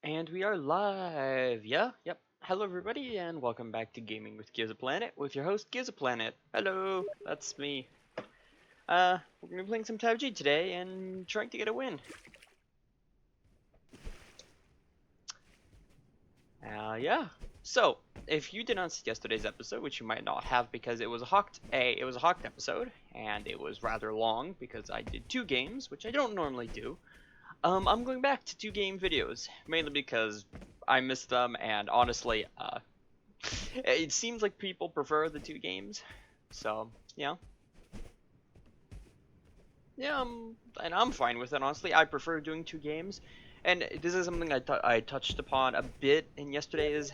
And we are live. Yep. Hello, everybody, and welcome back to Gaming with Gyozaplanet with your host, Gyozaplanet. Hello, that's me. We're gonna be playing some TABG today and trying to get a win. Yeah. So, if you did not see yesterday's episode, which you might not have because it was a hawked episode, and it was rather long because I did 2 games, which I don't normally do. I'm going back to 2 game videos, mainly because I missed them, and honestly, it seems like people prefer the 2 games, so yeah, and I'm fine with it. Honestly, I prefer doing 2 games, and this is something I touched upon a bit in yesterday's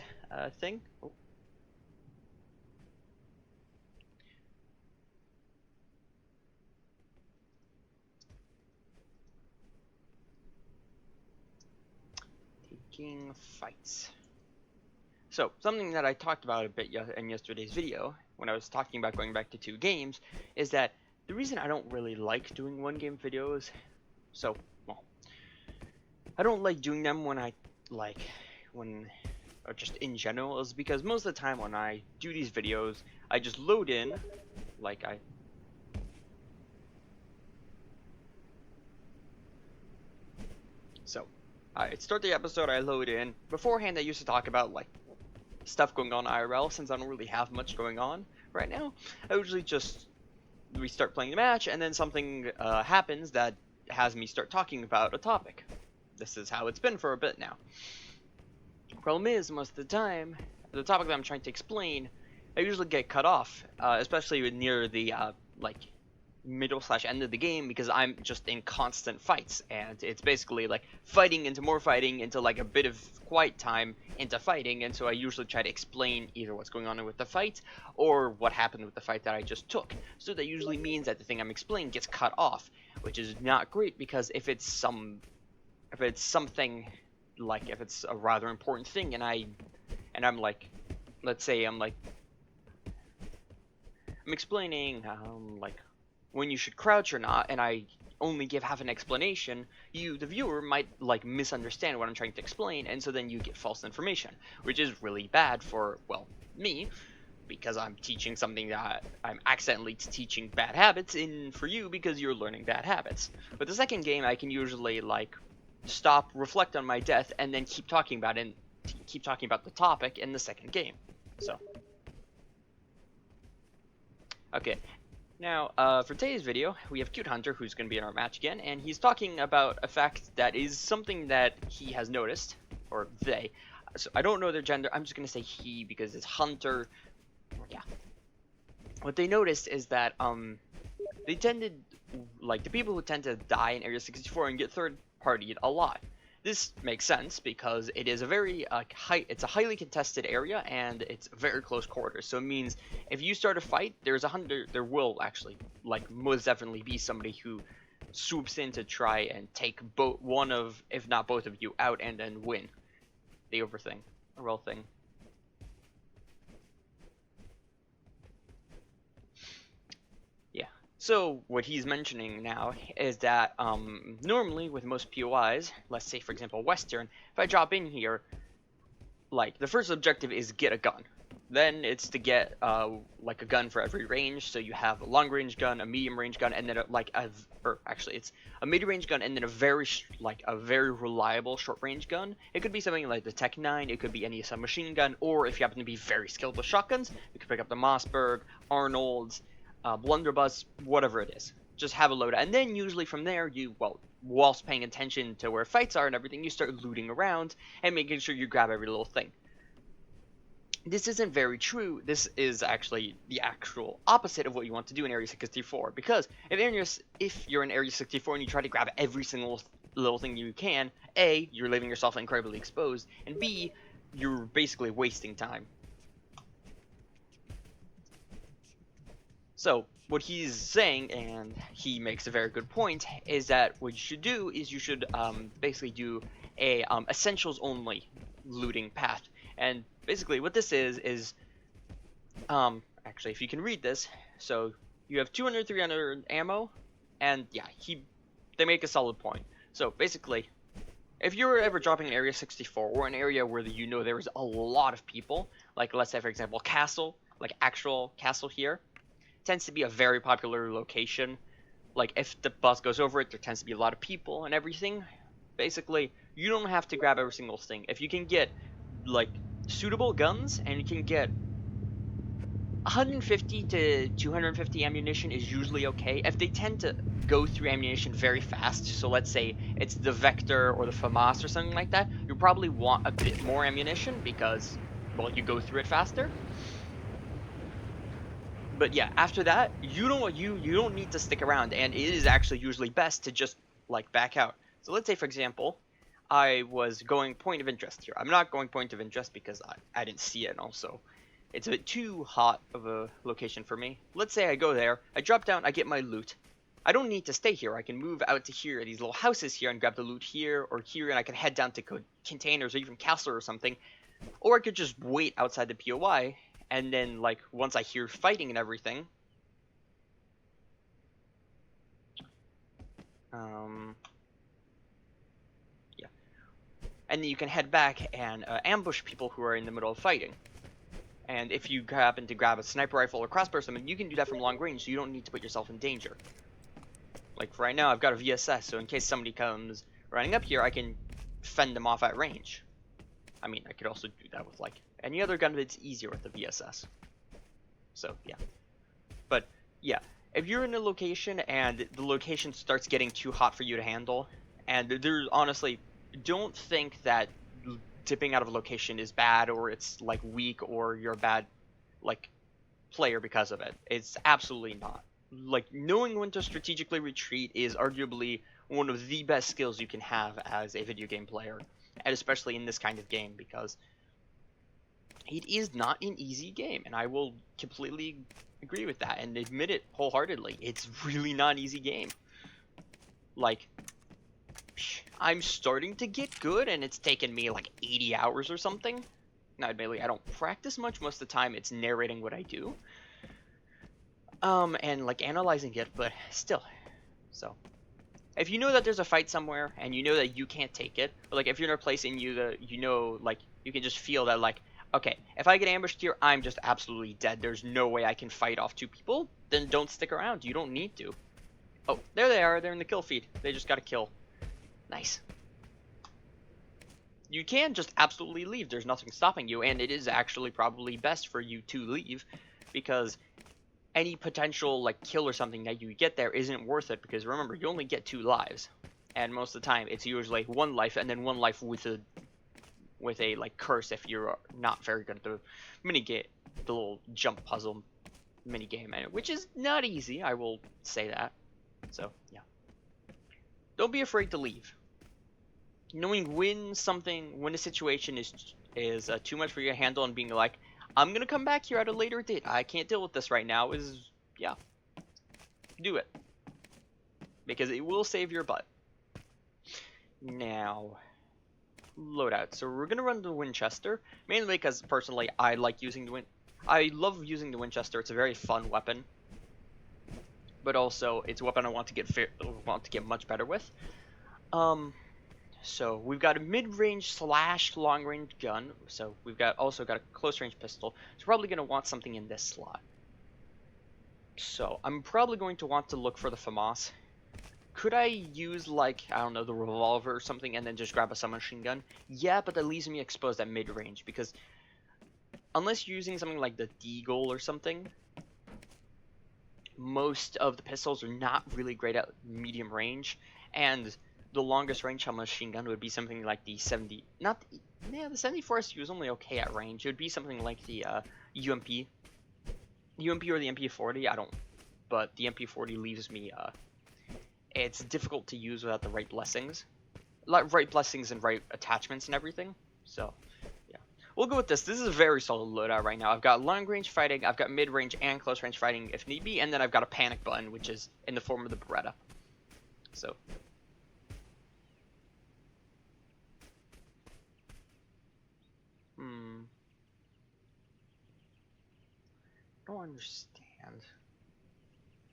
thing. Oh, taking fights. So something that I talked about a bit in yesterday's video when I was talking about going back to 2 games is that the reason I don't really like doing 1 game videos, so well, I don't like doing them when when or just in general, is because most of the time when I do these videos, I just load in, like I so I start the episode, I load in. Beforehand, I used to talk about like stuff going on IRL, since I don't really have much going on right now. I usually just we start playing the match, and then something happens that has me start talking about a topic. This is how it's been for a bit now. Problem is, most of the time, the topic that I'm trying to explain, I usually get cut off, especially near the like middle/end of the game, because I'm just in constant fights, and it's basically like fighting into more fighting into like a bit of quiet time into fighting, and so I usually try to explain either what's going on with the fight or what happened with the fight that I just took. So that usually means that the thing I'm explaining gets cut off, which is not great, because if it's something like if it's a rather important thing, and I'm like, let's say I'm explaining like when you should crouch or not, and I only give half an explanation, you, the viewer, might like misunderstand what I'm trying to explain, and so then you get false information, which is really bad for, well, me, because I'm teaching something that I'm accidentally teaching bad habits, and for you, because you're learning bad habits. But the second game, I can usually like stop, reflect on my death, and then keep talking about it, and keep talking about the topic in the second game. So, okay. Now, for today's video, we have Cute Hunter, who's going to be in our match again, and he's talking about a fact that is something that he has noticed, or they. So I don't know their gender, I'm just going to say he because it's Hunter. Yeah. What they noticed is that, they tended, like, the people who tend to die in Area 64 and get third-partied a lot. This makes sense because it is a very it's a highly contested area, and it's very close quarters. So it means if you start a fight, there will actually like most definitely be somebody who swoops in to try and take one of, if not both of you out, and then win the overall thing. Yeah. So what he's mentioning now is that normally with most POIs, let's say for example Western, if I drop in here, like the first objective is get a gun. Then it's to get like a gun for every range. So you have a long range gun, a medium range gun, and then actually it's a mid range gun, and then a very reliable short range gun. It could be something like the Tech 9. It could be any submachine gun, or if you happen to be very skilled with shotguns, you could pick up the Mossberg, Arnold's, Blunderbuss, whatever it is. Just have a loadout, and then usually from there whilst paying attention to where fights are and everything, you start looting around and making sure you grab every little thing. This isn't very true. This is actually the actual opposite of what you want to do in Area 64, because if you're in Area 64 and you try to grab every single little thing you can, A, you're leaving yourself incredibly exposed, and B, you're basically wasting time. So what he's saying, and he makes a very good point, is that what you should do is you should basically do a essentials only looting path. And basically what this is actually, if you can read this, so you have 200, 300 ammo, and yeah, they make a solid point. So basically, If you're ever dropping an Area 64 or an area where you know there is a lot of people, like let's say for example castle, like actual castle here, tends to be a very popular location. Like if the bus goes over it, there tends to be a lot of people and everything. Basically, you don't have to grab every single thing. If you can get like suitable guns and you can get 150 to 250 ammunition is usually okay. If they tend to go through ammunition very fast, so let's say it's the Vector or the FAMAS or something like that, you probably want a bit more ammunition because, well, you go through it faster. But yeah, after that, you don't need to stick around, and it is actually usually best to just like back out. So let's say for example, I was going point of interest here. I'm not going point of interest because I didn't see it, and also it's a bit too hot of a location for me. Let's say I go there, I drop down, I get my loot. I don't need to stay here. I can move out to here, these little houses here, and grab the loot here or here, and I can head down to containers or even castle or something. Or I could just wait outside the POI, and then like once I hear fighting and everything, yeah, and then you can head back and ambush people who are in the middle of fighting. And if you happen to grab a sniper rifle or crossbow or something, you can do that from long range, so you don't need to put yourself in danger. Like right now, I've got a VSS, so in case somebody comes running up here, I can fend them off at range. I mean, I could also do that with like any other gun, but it's easier with the VSS. So yeah. But yeah, if you're in a location and the location starts getting too hot for you to handle, and there's honestly, don't think that dipping out of a location is bad or it's like weak or you're a bad like player because of it. It's absolutely not. Like knowing when to strategically retreat is arguably one of the best skills you can have as a video game player, and especially in this kind of game, because it is not an easy game, and I will completely agree with that and admit it wholeheartedly. It's really not an easy game. Like, I'm starting to get good, and it's taken me like 80 hours or something. Now, admittedly, I don't practice much. Most of the time, it's narrating what I do. And like analyzing it, but still. So, if you know that there's a fight somewhere, and you know that you can't take it, or like if you're in a place and you know, like, you can just feel that, like, okay, if I get ambushed here, I'm just absolutely dead. There's no way I can fight off two people. Then don't stick around. You don't need to. Oh, there they are. They're in the kill feed. They just got a kill. Nice. You can just absolutely leave. There's nothing stopping you, and it is actually probably best for you to leave, because any potential like kill or something that you get there isn't worth it, because remember, you only get 2 lives, and most of the time it's usually 1 life and then 1 life with a like curse if you're not very good at the minigame, the little jump puzzle minigame, which is not easy, I will say that. So yeah, don't be afraid to leave. Knowing when a situation is too much for you to handle, and being like, I'm gonna come back here at a later date, I can't deal with this right now, is, yeah, do it, because it will save your butt. Now, loadout. So we're gonna run the Winchester, mainly because personally I like using I love using the Winchester. It's a very fun weapon, but also it's a weapon I want to get much better with. So we've got a mid-range / long-range gun. So we've also got a close-range pistol. So we're probably going to want something in this slot. So I'm probably going to want to look for the FAMAS. Could I use, like, I don't know, the revolver or something and then just grab a submachine gun? Yeah, but that leaves me exposed at mid-range, because unless you're using something like the Deagle or something, most of the pistols are not really great at medium range, and the longest range machine gun would be something like the 70. The 74SU is only okay at range. It would be something like the UMP or the MP40. But the MP40 leaves me. It's difficult to use without the right blessings, and right attachments and everything. So yeah, we'll go with this. This is a very solid loadout right now. I've got long range fighting, I've got mid range and close range fighting if need be, and then I've got a panic button, which is in the form of the Beretta. So. I don't understand.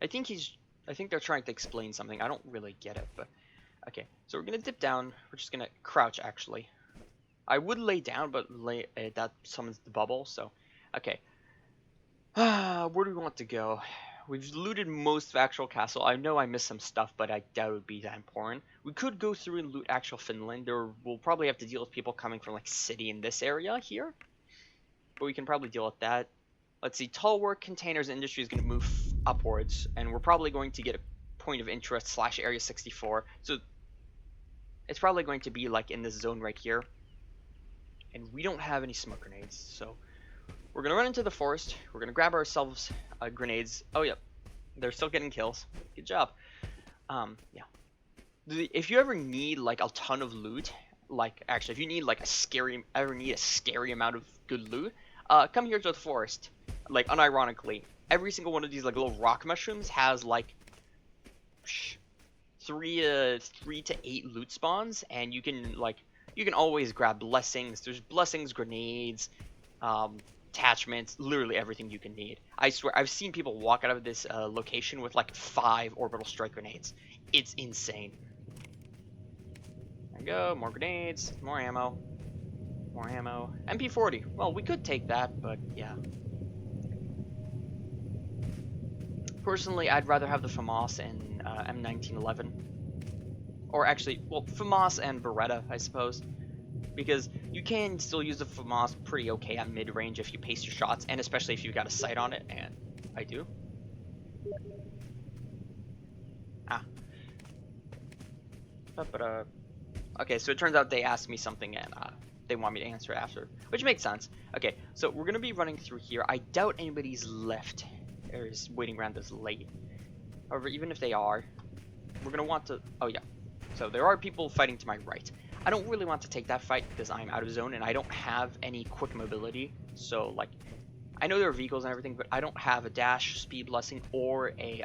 I think they're trying to explain something. I don't really get it, but Okay, so we're gonna dip down. We're just gonna crouch, actually. I would lay down, but that summons the bubble, so... Okay. Where do we want to go? We've looted most of actual castle. I know I missed some stuff, but I doubt it would be that important. We could go through and loot actual Finland, or we'll probably have to deal with people coming from, like, city in this area here. But we can probably deal with that. Let's see, tall work, containers, industry is going to move upwards, and we're probably going to get a point of interest / area 64. So it's probably going to be, like, in this zone right here. And we don't have any smoke grenades, so... We're going to run into the forest. We're going to grab ourselves grenades. Oh, yeah. They're still getting kills. Good job. Yeah. If you ever need, like, a ton of loot, like, actually, if you need, like, a scary amount of good loot, come here to the forest. Like, unironically, every single one of these, like, little rock mushrooms has, like, 3 to 8 loot spawns, and you can, like, you can always grab blessings. There's blessings, grenades, attachments, literally everything you can need. I swear, I've seen people walk out of this location with like 5 orbital strike grenades. It's insane. There we go, more grenades, more ammo. More ammo. MP40. Well, we could take that, but yeah. Personally, I'd rather have the FAMAS and M1911. Or actually, well, FAMAS and Beretta, I suppose. Because you can still use the FAMAS pretty okay at mid-range if you pace your shots, and especially if you've got a sight on it, and I do. Okay, so it turns out they asked me something, and they want me to answer it after, which makes sense. Okay, so we're going to be running through here. I doubt anybody's left or is waiting around this late. However, even if they are, we're going to want to... Oh, yeah. So there are people fighting to my right. I don't really want to take that fight because I'm out of zone and I don't have any quick mobility. So, like, I know there are vehicles and everything, but I don't have a dash, speed blessing, or a,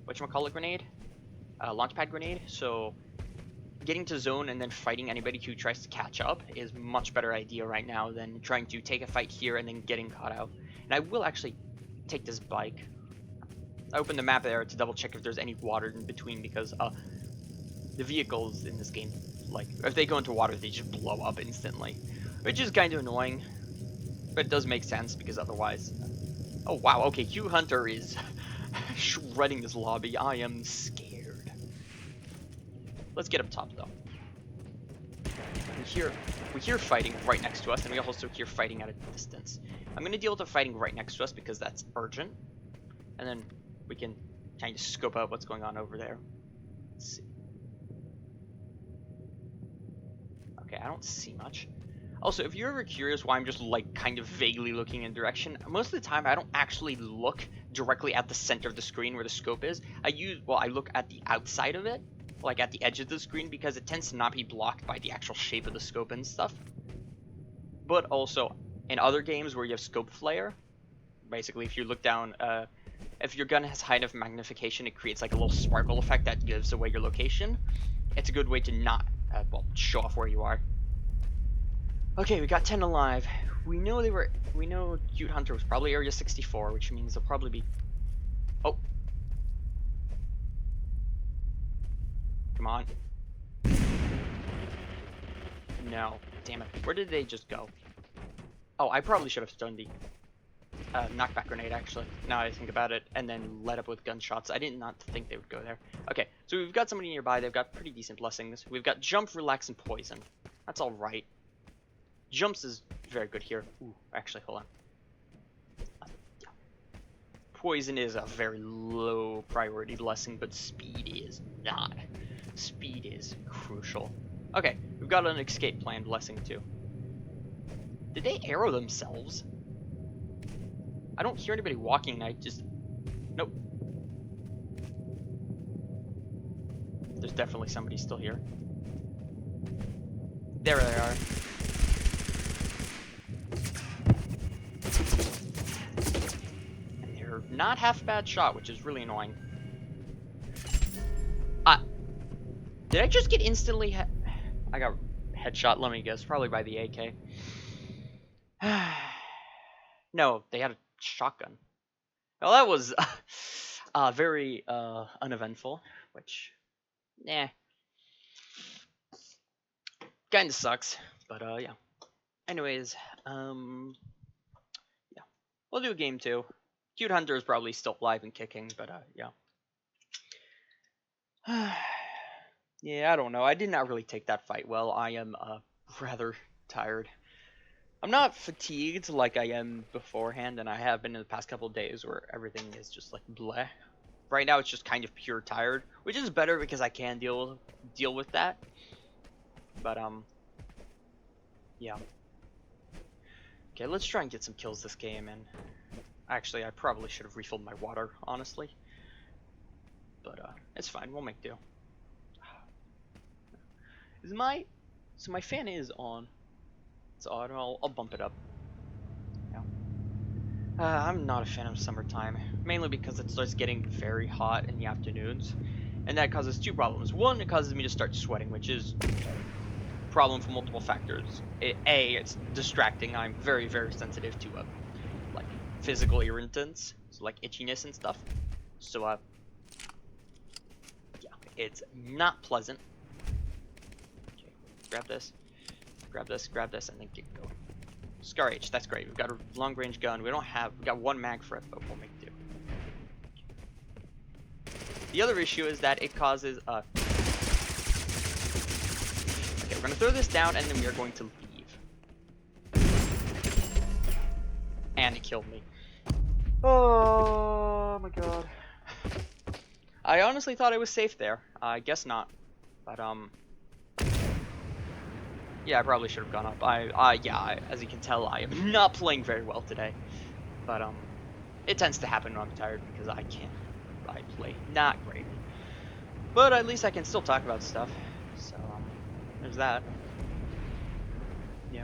whatchamacallit grenade? Launchpad grenade. So, getting to zone and then fighting anybody who tries to catch up is a much better idea right now than trying to take a fight here and then getting caught out. And I will actually take this bike. I opened the map there to double check if there's any water in between because, the vehicles in this game, like, if they go into water, they just blow up instantly. Which is kind of annoying, but it does make sense because otherwise... Oh, wow, okay, Q Hunter is shredding this lobby. I am scared. Let's get up top, though. We hear fighting right next to us, and we also hear fighting at a distance. I'm going to deal with the fighting right next to us because that's urgent. And then we can kind of scope out what's going on over there. Let's see. Okay, I don't see much. Also, if you're ever curious why I'm just, like, kind of vaguely looking in direction, most of the time I don't actually look directly at the center of the screen where the scope is. I look at the outside of it, like at the edge of the screen, because it tends to not be blocked by the actual shape of the scope and stuff. But also, in other games where you have scope flare, basically if you look down, if your gun has high enough magnification, it creates like a little sparkle effect that gives away your location. It's a good way to not show off where you are. Okay, we got 10 alive. We know Cute Hunter was probably area 64, which means they'll probably be... Oh. Come on. No. Damn it. Where did they just go? Oh, I probably should have stunned the knockback grenade, actually. Now I think about it, and then let up with gunshots. I did not think they would go there. Okay, so we've got somebody nearby. They've got pretty decent blessings. We've got jump, relax, and poison. That's all right. Jumps is very good here. Ooh, actually, hold on. Yeah. Poison is a very low priority blessing, but speed is not. Speed is crucial. Okay, we've got an escape plan blessing too. Did they arrow themselves? I don't hear anybody walking, I just... Nope. There's definitely somebody still here. There they are. And they're not half bad shot, which is really annoying. Did I just get instantly I got headshot, let me guess, probably by the AK. No, they had a shotgun. Well, that was very uneventful, which Nah, kinda sucks. But yeah. Anyways, yeah, we'll do a game 2. Cute Hunter is probably still alive and kicking, but yeah. Yeah, I don't know. I did not really take that fight well. I am rather tired. I'm not fatigued like I am beforehand, and I have been in the past couple of days where everything is just like bleh. Right now, it's just kind of pure tired, which is better because I can deal with that. But yeah. Okay, let's try and get some kills this game. And actually, I probably should have refilled my water, honestly. But it's fine. We'll make do. So my fan is on. It's odd. I'll bump it up. Yeah. I'm not a fan of summertime, mainly because it starts getting very hot in the afternoons, and that causes two problems. One, it causes me to start sweating, which is a problem for multiple factors. It's distracting. I'm very, very sensitive to like physical irritants, so like itchiness and stuff. So yeah, it's not pleasant. Okay, grab this, and then get going. Scar H, that's great. We've got a long range gun. We got one mag for it, but we'll make do. The other issue is that it causes okay, we're gonna throw this down and then we are going to leave. And it killed me. Oh my god. I honestly thought I was safe there. I guess not. But yeah, I probably should have gone up. Yeah, as you can tell, I am not playing very well today. But it tends to happen when I'm tired because I play not great. But at least I can still talk about stuff. So there's that. Yeah.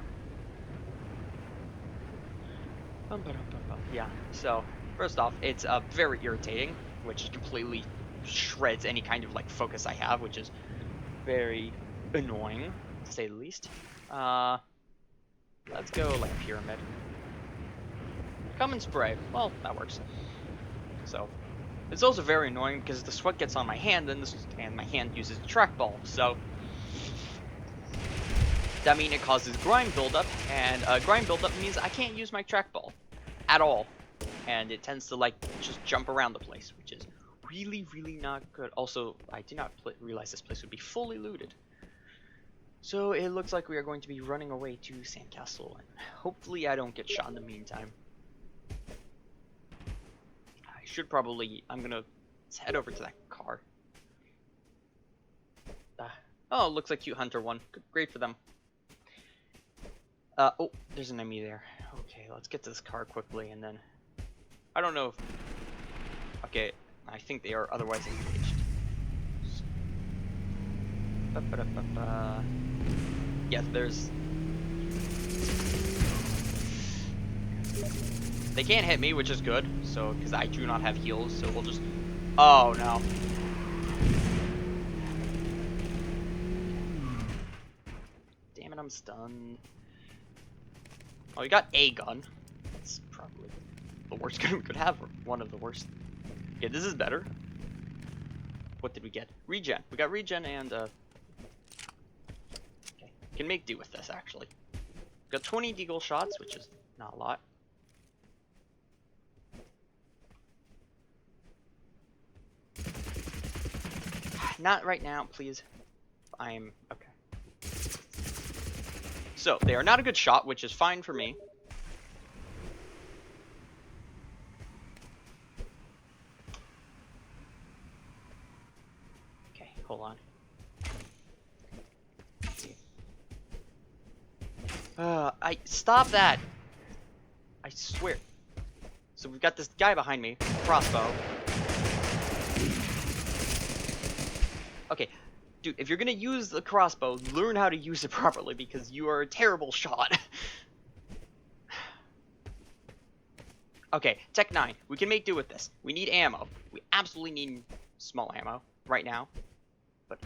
Yeah. So first off, it's very irritating, which completely shreds any kind of like focus I have, which is very annoying to say the least. Let's go like pyramid. Come and spray. Well, that works. So it's also very annoying because the sweat gets on my hand, and my hand uses a trackball. So that means it causes grime buildup, and grime buildup means I can't use my trackball at all, and it tends to like just jump around the place, which is really, really not good. Also, I did not realize this place would be fully looted. So it looks like we are going to be running away to Sandcastle, and hopefully I don't get shot in the meantime. I'm gonna head over to that car. Oh, looks like Cute Hunter won. Great for them. Oh, there's an enemy there. Okay, let's get to this car quickly, and then I don't know if... Okay, I think they are otherwise engaged. Yes, there's... They can't hit me, which is good, so, because I do not have heals, so we'll just... Oh, no. Damn it, I'm stunned. Oh, we got a gun. That's probably the worst gun we could have, or one of the worst. Okay, this is better. What did we get? Regen. We got regen and, okay. Can make do with this, actually. Got 20 deagle shots, which is not a lot. Not right now, please. I'm... Okay. So, they are not a good shot, which is fine for me. Okay, hold on. Stop that! I swear. So we've got this guy behind me, crossbow. Okay, dude, if you're gonna use the crossbow, learn how to use it properly, because you are a terrible shot. Okay, Tech 9, we can make do with this. We need ammo. We absolutely need small ammo right now. But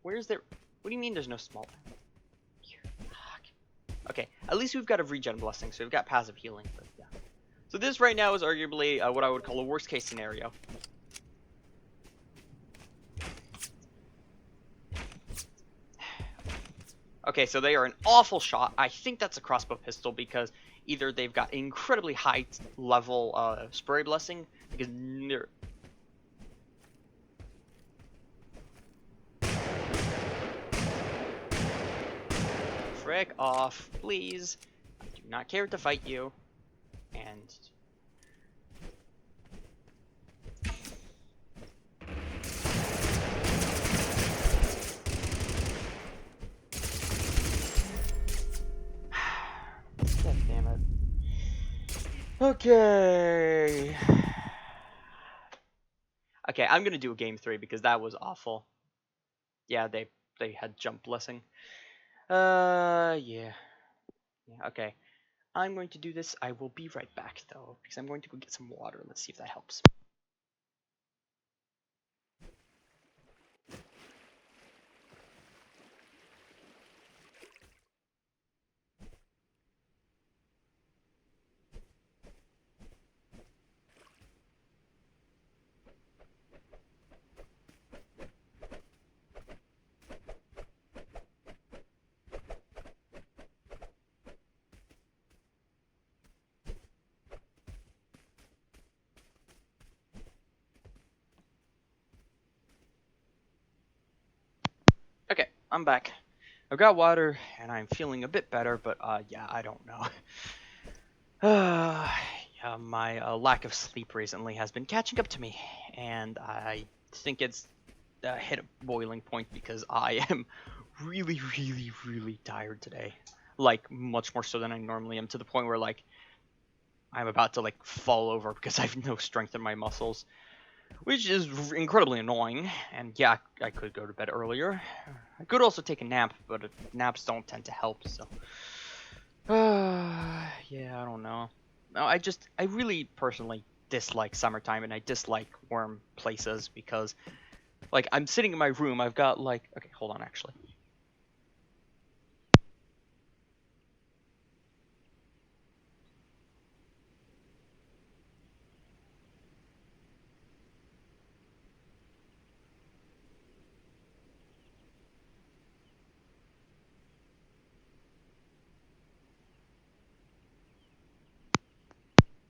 where's there... What do you mean there's no small ammo? Okay, at least we've got a regen blessing, so we've got passive healing. But yeah. So this right now is arguably what I would call a worst case scenario. Okay, so they are an awful shot. I think that's a crossbow pistol because either they've got incredibly high level spray blessing, because they're... Frick off, please. I do not care to fight you. And... God damn it. Okay. Okay, I'm gonna do a game 3 because that was awful. Yeah, they had jump blessing. Yeah. Okay. I'm going to do this. I will be right back though, because I'm going to go get some water. Let's see if that helps. Okay, I'm back. I've got water, and I'm feeling a bit better, but yeah, I don't know. Yeah, my lack of sleep recently has been catching up to me, and I think it's hit a boiling point because I am really, really, really tired today. Like, much more so than I normally am, to the point where, like, I'm about to, like, fall over because I have no strength in my muscles. Which is incredibly annoying, and yeah, I could go to bed earlier. I could also take a nap, but naps don't tend to help, so... yeah, I don't know. No, I really personally dislike summertime, and I dislike warm places, because, like, I'm sitting in my room, I've got, like... Okay, hold on, actually.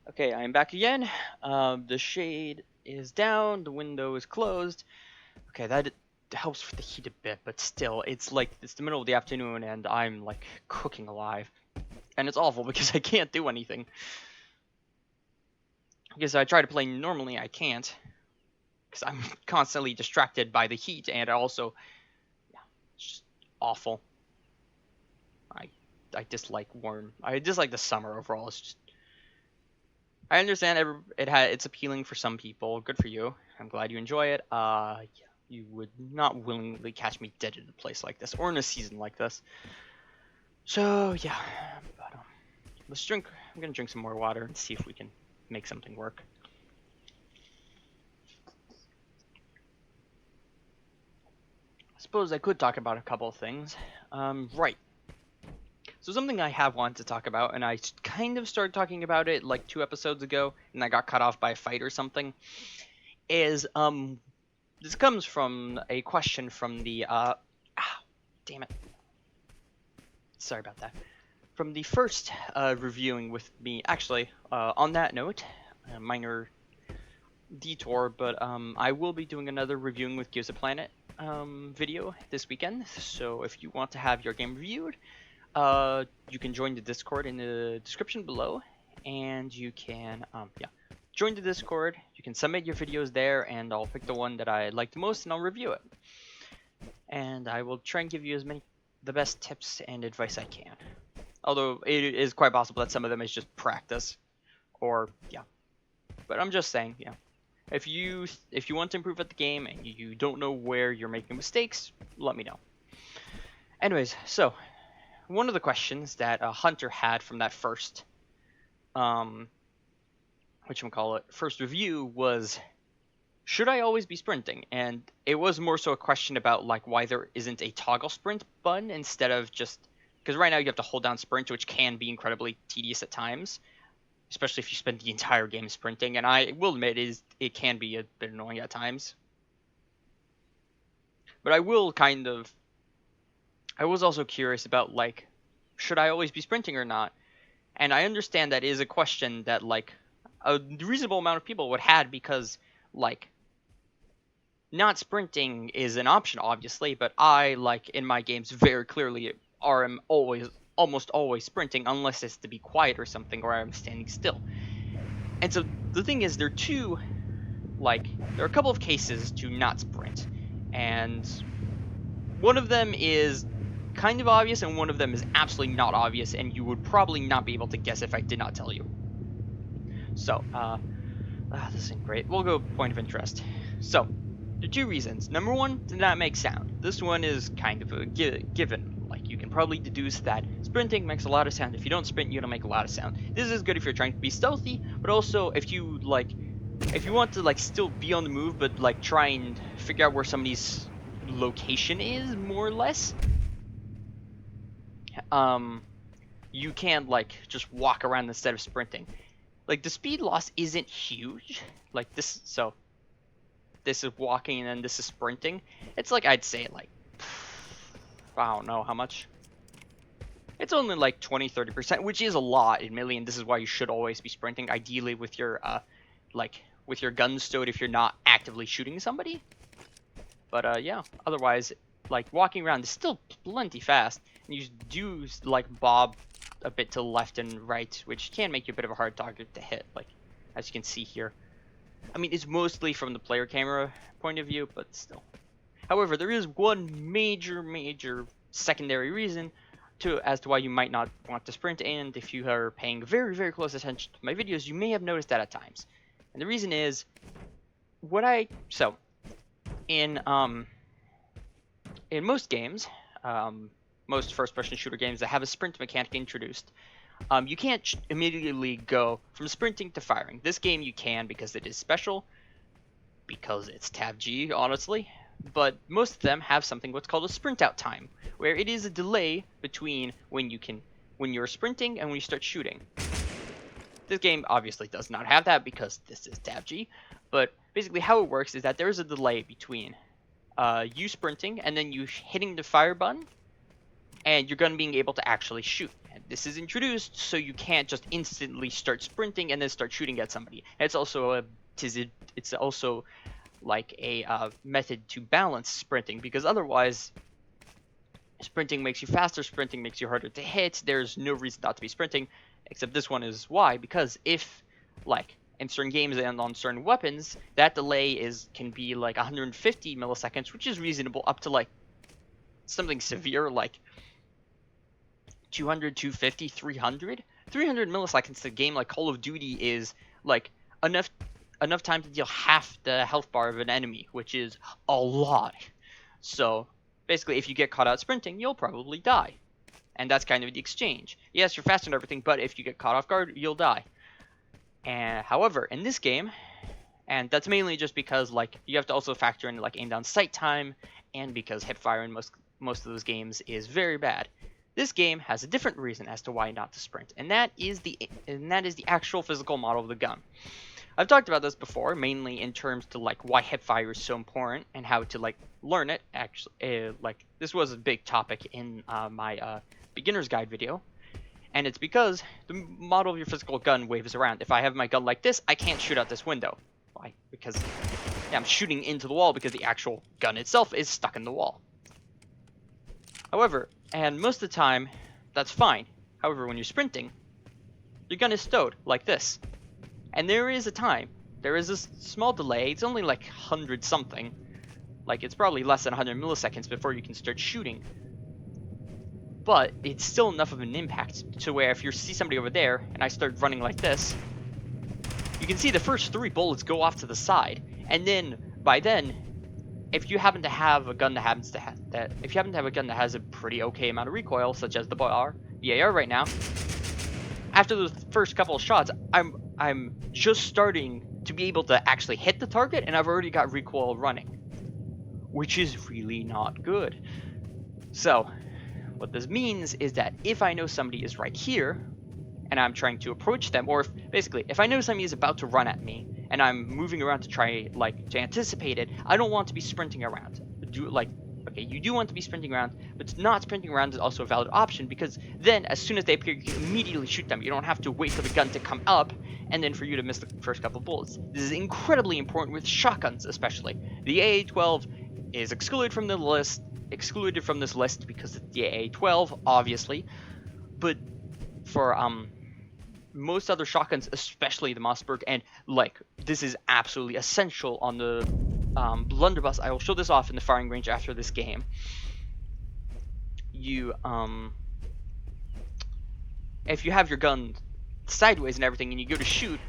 Okay, I'm back again. The shade is down, the window is closed. Okay, that helps with the heat a bit, but still, it's like, it's the middle of the afternoon, and I'm, like, cooking alive. And it's awful because I can't do anything. Because I try to play normally, I can't. Because I'm constantly distracted by the heat, and also, yeah, it's just awful. I dislike warm. I dislike the summer overall. It's just... I understand it's appealing for some people. Good for you. I'm glad you enjoy it. Yeah, you would not willingly catch me dead in a place like this, or in a season like this. So, yeah. But, let's drink. I'm gonna drink some more water and see if we can make something work. I suppose I could talk about a couple of things. Right. So something I have wanted to talk about, and I kind of started talking about it like 2 episodes ago, and I got cut off by a fight or something, is, this comes from a question from the, damn it. Sorry about that. From the first, reviewing with me, actually, on that note, a minor detour, but, I will be doing another reviewing with Gyozaplanet, video this weekend, so if you want to have your game reviewed, you can join the Discord in the description below, and you can, yeah, join the Discord. You can submit your videos there, and I'll pick the one that I like the most, and I'll review it. And I will try and give you the best tips and advice I can. Although it is quite possible that some of them is just practice, or yeah. But I'm just saying, yeah. If you want to improve at the game and you don't know where you're making mistakes, let me know. Anyways, so one of the questions that Hunter had from that first, first review was, should I always be sprinting? And it was more so a question about, like, why there isn't a toggle sprint button instead of just, because right now you have to hold down sprint, which can be incredibly tedious at times, especially if you spend the entire game sprinting. And I will admit, it can be a bit annoying at times. But I will kind of I was also curious about, like, should I always be sprinting or not? And I understand that is a question that, like, a reasonable amount of people would have, because, like, not sprinting is an option, obviously, but I, like, in my games very clearly am almost always sprinting, unless it's to be quiet or something, or I'm standing still. And so the thing is, there are a couple of cases to not sprint, and one of them is kind of obvious, and one of them is absolutely not obvious, and you would probably not be able to guess if I did not tell you. So, this isn't great. We'll go point of interest. So, there are two reasons. Number one, to not make sound. This one is kind of a given. Like, you can probably deduce that sprinting makes a lot of sound. If you don't sprint, you don't make a lot of sound. This is good if you're trying to be stealthy, but also if you want to, like, still be on the move, but, like, try and figure out where somebody's location is, more or less. You can, like, just walk around instead of sprinting. Like, the speed loss isn't huge. Like, this is walking and then this is sprinting. It's like, I'd say, like, I don't know how much. It's only like 20-30%, which is a lot, admittedly, and this is why you should always be sprinting, ideally with your with your gun stowed if you're not actively shooting somebody. But yeah, otherwise, like, walking around is still plenty fast, and you do, like, bob a bit to the left and right, which can make you a bit of a hard target to hit, like, as you can see here. I mean, it's mostly from the player camera point of view, but still. However, there is one major secondary reason as to why you might not want to sprint, and if you are paying very close attention to my videos, you may have noticed that at times. And the reason is, in most games, most first-person shooter games that have a sprint mechanic introduced, you can't immediately go from sprinting to firing. This game you can, because it is special, because it's TABG, honestly. But most of them have something what's called a sprint out time, where it is a delay between when you're sprinting and when you start shooting. This game obviously does not have that because this is TABG, but basically how it works is that there is a delay between you sprinting and then you hitting the fire button and your gun being able to actually shoot. And this is introduced so you can't just instantly start sprinting and then start shooting at somebody. And it's also like a method to balance sprinting, because otherwise sprinting makes you faster, sprinting makes you harder to hit. There's no reason not to be sprinting, except this one is why, because if, like, in certain games and on certain weapons, that delay can be like 150 milliseconds, which is reasonable, up to like something severe like 200, 250, 300. 300 milliseconds to a game like Call of Duty is like enough time to deal half the health bar of an enemy, which is a lot. So basically, if you get caught out sprinting, you'll probably die. And that's kind of the exchange. Yes, you're fast and everything, but if you get caught off guard, you'll die. And however, in this game, and that's mainly just because, like, you have to also factor in, like, aim down sight time, and because hip fire in most of those games is very bad. This game has a different reason as to why not to sprint, and that is the actual physical model of the gun. I've talked about this before, mainly in terms to, like, why hip fire is so important and how to, like, learn it. Actually, like, this was a big topic in my beginner's guide video, and it's because the model of your physical gun waves around. If I have my gun like this, I can't shoot out this window. Why? Because I'm shooting into the wall, because the actual gun itself is stuck in the wall. However, and most of the time, that's fine. However, when you're sprinting, your gun is stowed like this. And there is a small delay. It's only like 100 something. Like, it's probably less than 100 milliseconds before you can start shooting. But it's still enough of an impact to where if you see somebody over there and I start running like this, you can see the first 3 bullets go off to the side. And then by then, if you happen to have a gun that has a pretty okay amount of recoil, such as the AR right now, after the first couple of shots, I'm just starting to be able to actually hit the target, and I've already got recoil running, which is really not good. So what this means is that if I know somebody is right here and I'm trying to approach them, or if I know somebody is about to run at me and I'm moving around to try, like, to anticipate it, I don't want to be sprinting around. Okay, you do want to be sprinting around, but not sprinting around is also a valid option, because then as soon as they appear, you can immediately shoot them. You don't have to wait for the gun to come up and then for you to miss the first couple bullets. This is incredibly important with shotguns, especially. The AA-12 is excluded from this list because it's the AA-12, obviously, but for most other shotguns, especially the Mossberg, and like this is absolutely essential on the blunderbuss. I will show this off in the firing range after this game. You if you have your gun sideways and everything and you go to shoot,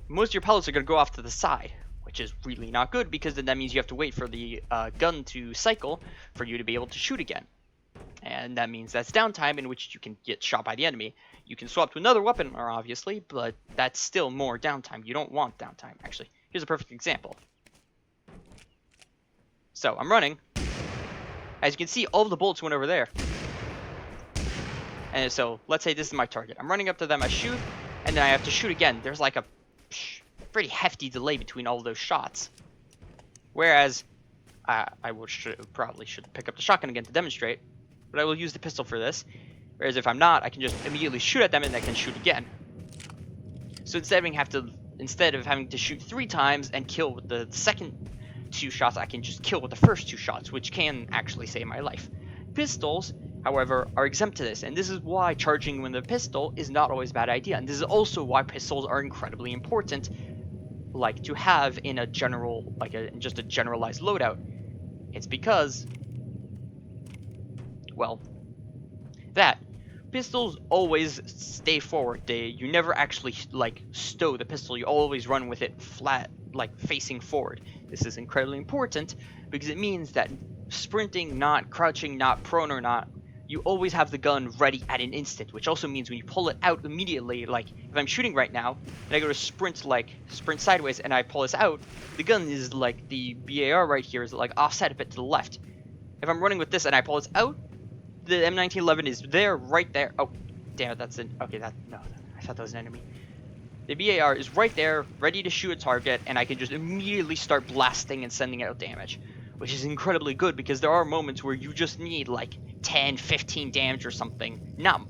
most of your pellets are going to go off to the side, which is really not good, because then that means you have to wait for the gun to cycle for you to be able to shoot again. And that means that's downtime in which you can get shot by the enemy. You can swap to another weapon, obviously, but that's still more downtime. You don't want downtime, actually. Here's a perfect example. So, I'm running. As you can see, all of the bullets went over there. And so, let's say this is my target. I'm running up to them, I shoot, and then I have to shoot again. There's like a pretty hefty delay between all of those shots. Whereas, I probably should pick up the shotgun again to demonstrate, but I will use the pistol for this. Whereas if I'm not, I can just immediately shoot at them and I can shoot again. So instead of having to shoot 3 times and kill with the second 2 shots, I can just kill with the first 2 shots, which can actually save my life. Pistols, however, are exempt to this, and this is why charging with a pistol is not always a bad idea. And this is also why pistols are incredibly important, like to have in a general, just a generalized loadout. It's because, well, that pistols always stay forward. You never actually stow the pistol. You always run with it flat, facing forward. This is incredibly important because it means that sprinting, not crouching, not prone or not, you always have the gun ready at an instant, which also means when you pull it out immediately, like if I'm shooting right now and I go to sprint sideways and I pull this out, the gun is the BAR right here is offset a bit to the left. If I'm running with this and I pull this out, the M1911 is there, right there. Oh, damn it, that's an... Okay, no, I thought that was an enemy. The BAR is right there, ready to shoot a target, and I can just immediately start blasting and sending out damage. Which is incredibly good, because there are moments where you just need, 10, 15 damage or something. Not...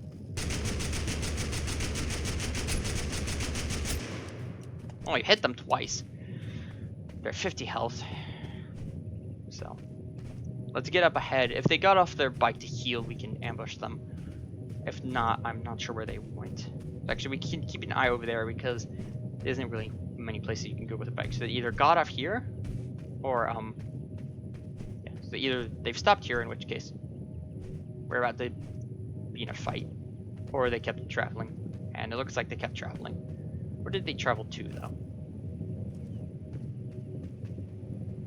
Only hit them twice. They're 50 health. So... Let's get up ahead. If they got off their bike to heal, we can ambush them. If not, I'm not sure where they went. Actually, we can keep an eye over there because there isn't really many places you can go with a bike. So they either got off here, or yeah. So either they've stopped here, in which case we're about to be in a fight, or they kept traveling, and it looks like they kept traveling. Where did they travel to, though?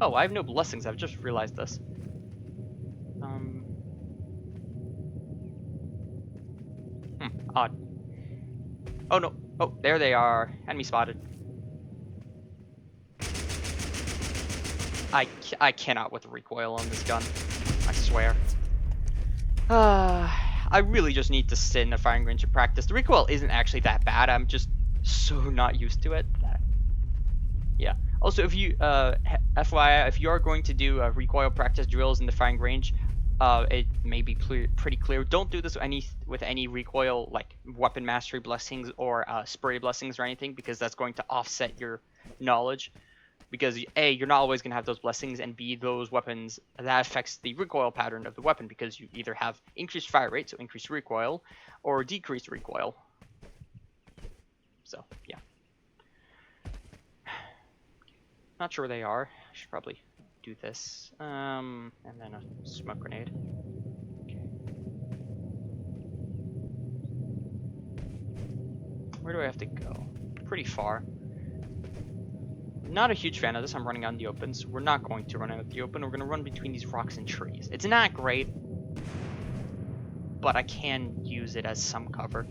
Oh, I have no blessings. I've just realized this. Odd. Oh no. Oh, there they are. Enemy spotted. I cannot with the recoil on this gun. I swear. I really just need to sit in the firing range and practice. The recoil isn't actually that bad. I'm just so not used to it. Yeah. Also, if you, FYI, if you are going to do recoil practice drills in the firing range, it may be pretty clear. Don't do this with any recoil, weapon mastery blessings or spray blessings or anything, because that's going to offset your knowledge. Because A, you're not always going to have those blessings, and B, those weapons, that affects the recoil pattern of the weapon, because you either have increased fire rate, so increased recoil, or decreased recoil. So, yeah. Not sure where they are. I should probably do this. And then a smoke grenade. Okay. Where do I have to go? Pretty far. Not a huge fan of this. I'm running out in the open, so we're not going to run out in the open. We're going to run between these rocks and trees. It's not great, but I can use it as some cover.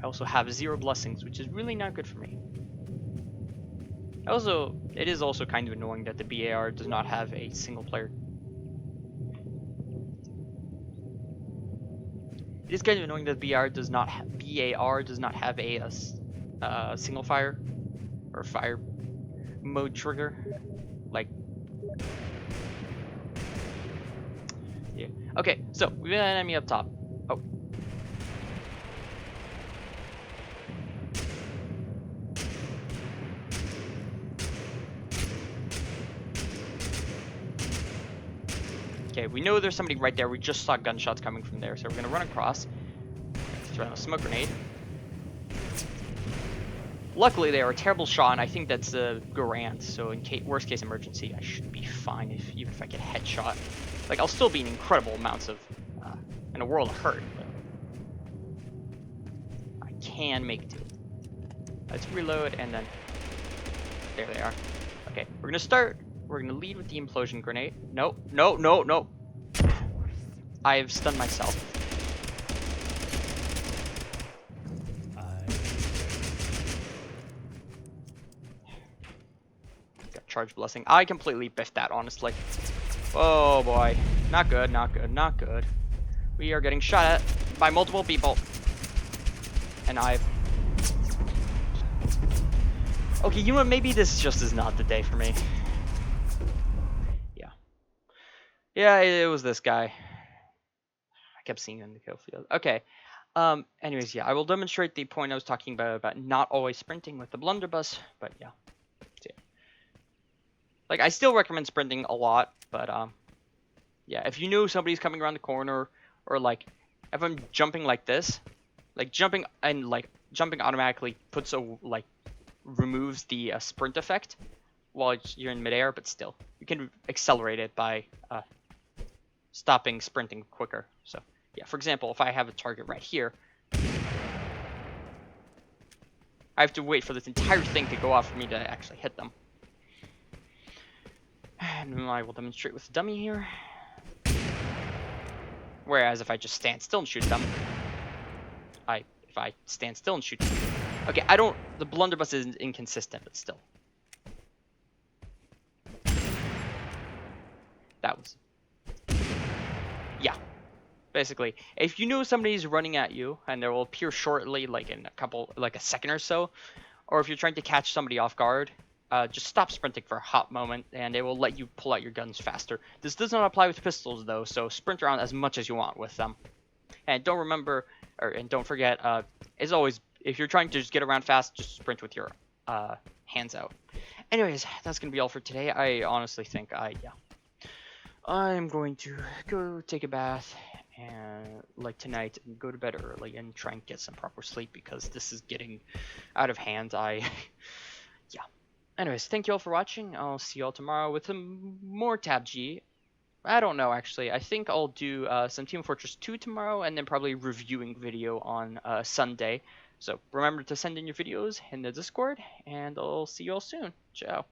I also have 0 blessings, which is really not good for me. Also, it is also kind of annoying that the BAR does not have a single player. It is kind of annoying that BAR does not have a single fire or fire mode trigger. Yeah. Okay, so we got an enemy up top. Oh. Okay, we know there's somebody right there. We just saw gunshots coming from there, so we're gonna run across. Throw a smoke grenade. Luckily, they are a terrible shot, and I think that's a Garand, so in worst case emergency, I should be fine even if I get a headshot. Like, I'll still be in incredible amounts of, in a world of hurt, but I can make do. Let's reload, and then, there they are. Okay, we're gonna lead with the implosion grenade. No, no, no, no. I have stunned myself. Got charge blessing. I completely biffed that, honestly. Oh boy. Not good, not good, not good. We are getting shot at by multiple people. And I've... Okay, you know what? Maybe this just is not the day for me. Yeah. Yeah, it was this guy. I kept seeing him in the kill field. Okay. Anyways, yeah, I will demonstrate the point I was talking about not always sprinting with the blunderbuss, but yeah. Like, I still recommend sprinting a lot, but, yeah, if you know somebody's coming around the corner, or, like, if I'm jumping like this, like, jumping automatically puts removes the sprint effect while you're in midair, but still, you can accelerate it by, stopping sprinting quicker. So, yeah, for example, if I have a target right here, I have to wait for this entire thing to go off for me to actually hit them. And I will demonstrate with the dummy here. Whereas if I just stand still and shoot them, if I stand still and shoot them. Okay, the blunderbuss is inconsistent, but still. That was, yeah. Basically, if you know somebody's running at you, and they will appear shortly, like in a second or so, or if you're trying to catch somebody off guard, just stop sprinting for a hot moment, and it will let you pull out your guns faster. This does not apply with pistols, though, so sprint around as much as you want with them. And don't forget, as always, if you're trying to just get around fast, just sprint with your hands out. Anyways, that's gonna be all for today. I honestly think I'm going to go take a bath and tonight and go to bed early and try and get some proper sleep because this is getting out of hand. Yeah. Anyways, thank you all for watching. I'll see you all tomorrow with some more TABG. I don't know, actually. I think I'll do some Team Fortress 2 tomorrow and then probably reviewing video on Sunday. So remember to send in your videos in the Discord, and I'll see you all soon. Ciao.